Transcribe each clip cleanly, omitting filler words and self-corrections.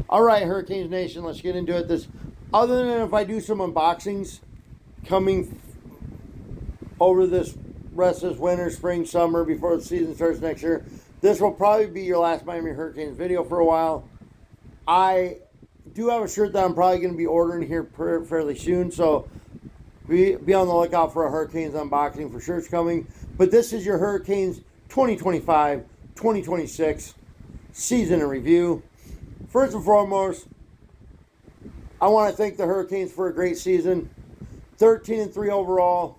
All right, Hurricanes Nation, let's get into it. Other than if I do some unboxings coming over this rest of this winter, spring, summer, before the season starts next year, this will probably be your last Miami Hurricanes video for a while. I do have a shirt that I'm probably going to be ordering here fairly soon, so be on the lookout for a Hurricanes unboxing for shirts coming. But this is your Hurricanes 2025-2026 season in review. First and foremost, I want to thank the Hurricanes for a great season. 13-3 overall,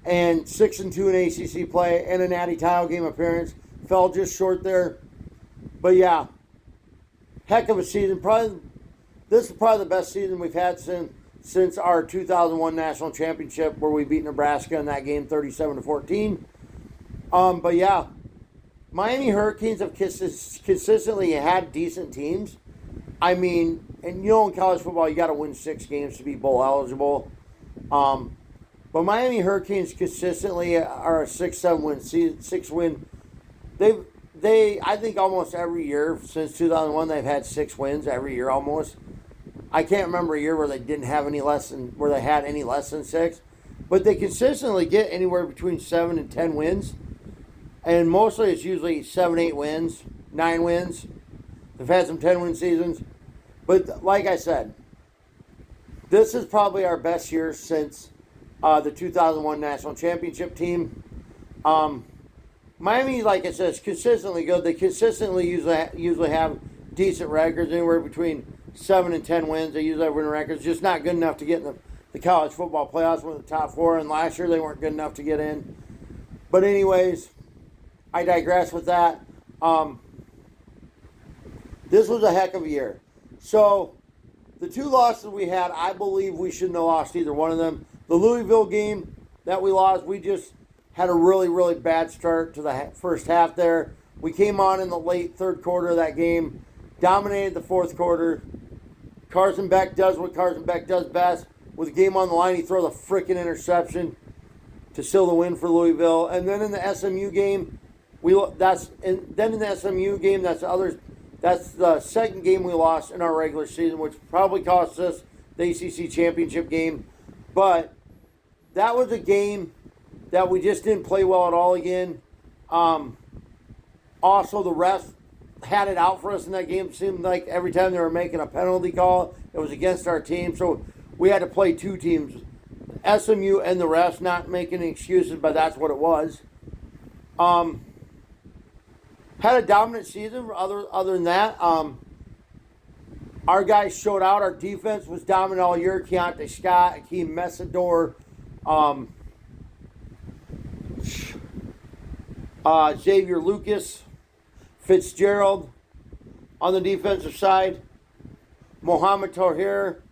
and 6-2 in ACC play, and a Natty title game appearance. Fell just short there. But yeah, heck of a season. This is probably the best season we've had since our 2001 national championship, where we beat Nebraska in that game 37-14. But yeah, Miami Hurricanes have consistently had decent teams. I mean, and in college football, you got to win 6 games to be bowl eligible. But Miami Hurricanes consistently are a 6-7 win season, 6 win. I think almost every year since 2001 they've had 6 wins every year almost. I can't remember a year where they didn't have any less than where they had any less than 6, but they consistently get anywhere between 7 and 10 wins, and mostly it's usually 7, 8 wins, 9 wins. They've had some 10-win seasons, but like I said, this is probably our best year since the 2001 national championship team. Miami, like I said, is consistently good. They consistently usually have decent records, anywhere between 7 and 10 wins. They usually have winning records, just not good enough to get in the college football playoffs, one of the top 4, and last year they weren't good enough to get in. But anyways, I digress with that. This was a heck of a year. So, the 2 losses we had, I believe we shouldn't have lost either one of them. The Louisville game that we lost, we just had a really, really bad start to the first half there. We came on in the late third quarter of that game, dominated the fourth quarter. Carson Beck does what Carson Beck does best. With the game on the line, he throws a freaking interception to seal the win for Louisville. And then in the SMU game, that's the second game we lost in our regular season, which probably cost us the ACC championship game. But that was a game that we just didn't play well at all again. Also, the refs had it out for us in that game. It seemed like every time they were making a penalty call, it was against our team. So we had to play 2 teams, SMU and the refs, not making any excuses, but that's what it was. Had a dominant season. Other than that, our guys showed out. Our defense was dominant all year. Keontae Scott, Akeem Messidor, Xavier Lucas, Fitzgerald on the defensive side, Mohamed Tahir.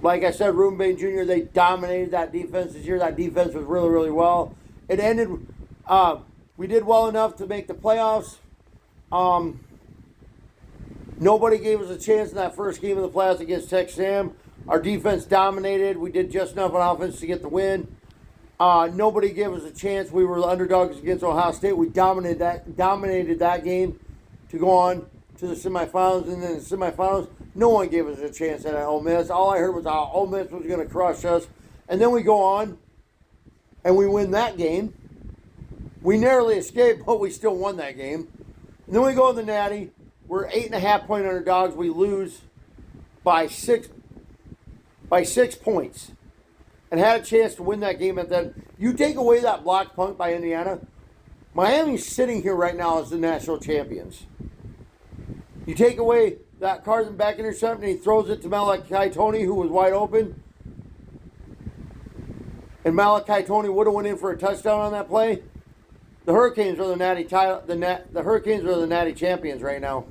Like I said, Ruben Bain Jr., they dominated that defense this year. That defense was really, really well. It ended, we did well enough to make the playoffs. Nobody gave us a chance in that first game of the playoffs against Texas A&M. Our defense dominated. We did just enough on offense to get the win. Nobody gave us a chance. We were the underdogs against Ohio State. We dominated that game to go on to the semifinals. And then the semifinals, no one gave us a chance at Ole Miss. All I heard was how Ole Miss was going to crush us. And then we go on and we win that game. We narrowly escaped, but we still won that game. And then we go in the Natty. We're 8.5-point underdogs. We lose by 6 points. And had a chance to win that game at that. You take away that block punt by Indiana, Miami's sitting here right now as the national champions. You take away that Carson Beck interception, and he throws it to Malachi Tony, who was wide open. And Malachi Tony would have went in for a touchdown on that play. The Hurricanes are the Hurricanes are the Natty champions right now.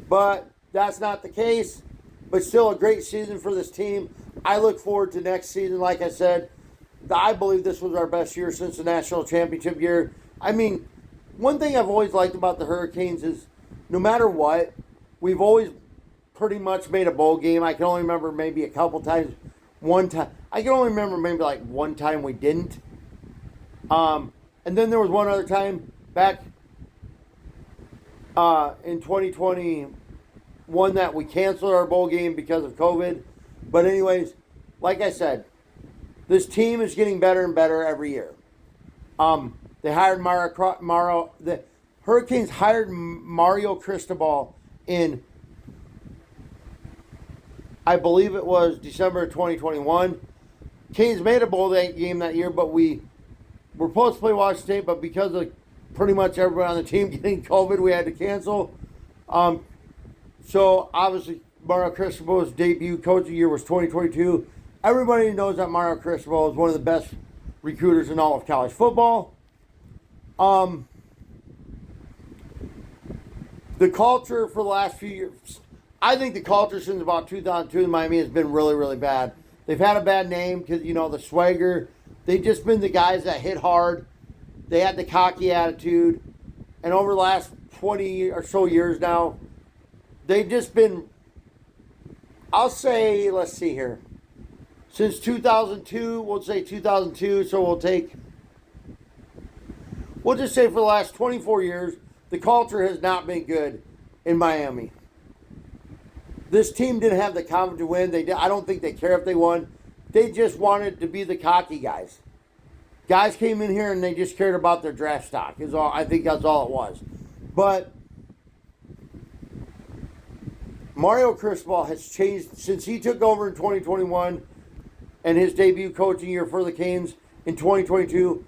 But that's not the case. But still a great season for this team. I look forward to next season. Like I said, I believe this was our best year since the national championship year. I mean, one thing I've always liked about the Hurricanes is no matter what, we've always pretty much made a bowl game. I can only remember maybe a couple times. I can only remember maybe like one time we didn't. And then there was one other time back in 2021 that we canceled our bowl game because of COVID. But anyways, like I said, this team is getting better and better every year. They hired the Hurricanes hired Mario Cristobal in, I believe it was December of 2021. Canes made a bowl game that year, but we were supposed to play Washington State, but because of pretty much everyone on the team getting COVID, we had to cancel. So obviously Mario Cristobal's debut coaching year was 2022. Everybody knows that Mario Cristobal is one of the best recruiters in all of college football. The culture for the last few years, I think the culture since about 2002 in Miami has been really, really bad. They've had a bad name because, the swagger. They've just been the guys that hit hard. They had the cocky attitude. And over the last 20 or so years now, they've just been, I'll say, let's see here. Since 2002, we'll say 2002, so we'll just say for the last 24 years, the culture has not been good in Miami. This team didn't have the confidence to win. I don't think they care if they won. They just wanted to be the cocky guys. Guys came in here and they just cared about their draft stock. I think that's all it was. But Mario Cristobal has changed since he took over in 2021 and his debut coaching year for the Canes in 2022.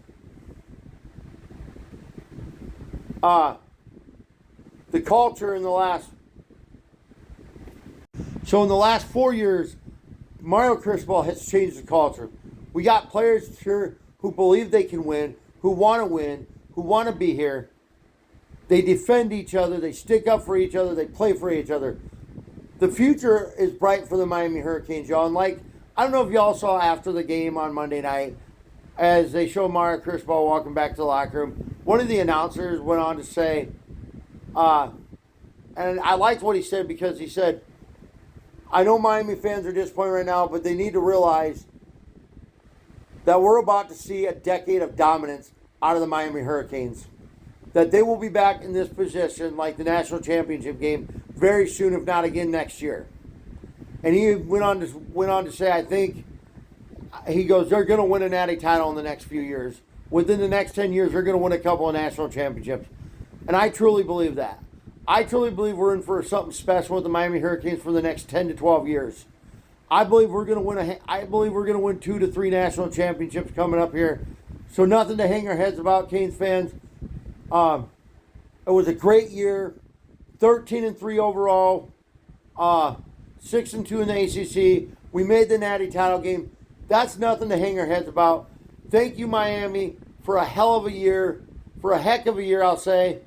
The culture in the last 4 years, Mario Cristobal has changed the culture. We got players here who believe they can win, who want to be here. They defend each other, they stick up for each other, they play for each other. The future is bright for the Miami Hurricanes, y'all. And I don't know if y'all saw after the game on Monday night, as they showed Mario Cristobal walking back to the locker room, one of the announcers went on to say, and I liked what he said because he said, I know Miami fans are disappointed right now, but they need to realize that we're about to see a decade of dominance out of the Miami Hurricanes. That they will be back in this position like the national championship game very soon, if not again next year. And he went on to say, I think, he goes, they're going to win a natty title in the next few years. Within the next 10 years, they're going to win a couple of national championships. And I truly believe that. I truly believe we're in for something special with the Miami Hurricanes for the next 10 to 12 years. I believe we're going to win 2 to 3 national championships coming up here. So nothing to hang our heads about, Canes fans. It was a great year. 13-3 overall. 6-2 in the ACC. We made the natty title game. That's nothing to hang our heads about. Thank you, Miami, for a hell of a year. For a heck of a year, I'll say.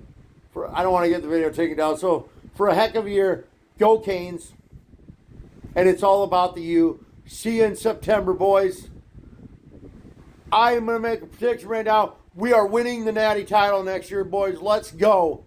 I don't want to get the video taken down. So, for a heck of a year, go Canes. And it's all about the U. See you in September, boys. I am going to make a prediction right now. We are winning the natty title next year, boys. Let's go.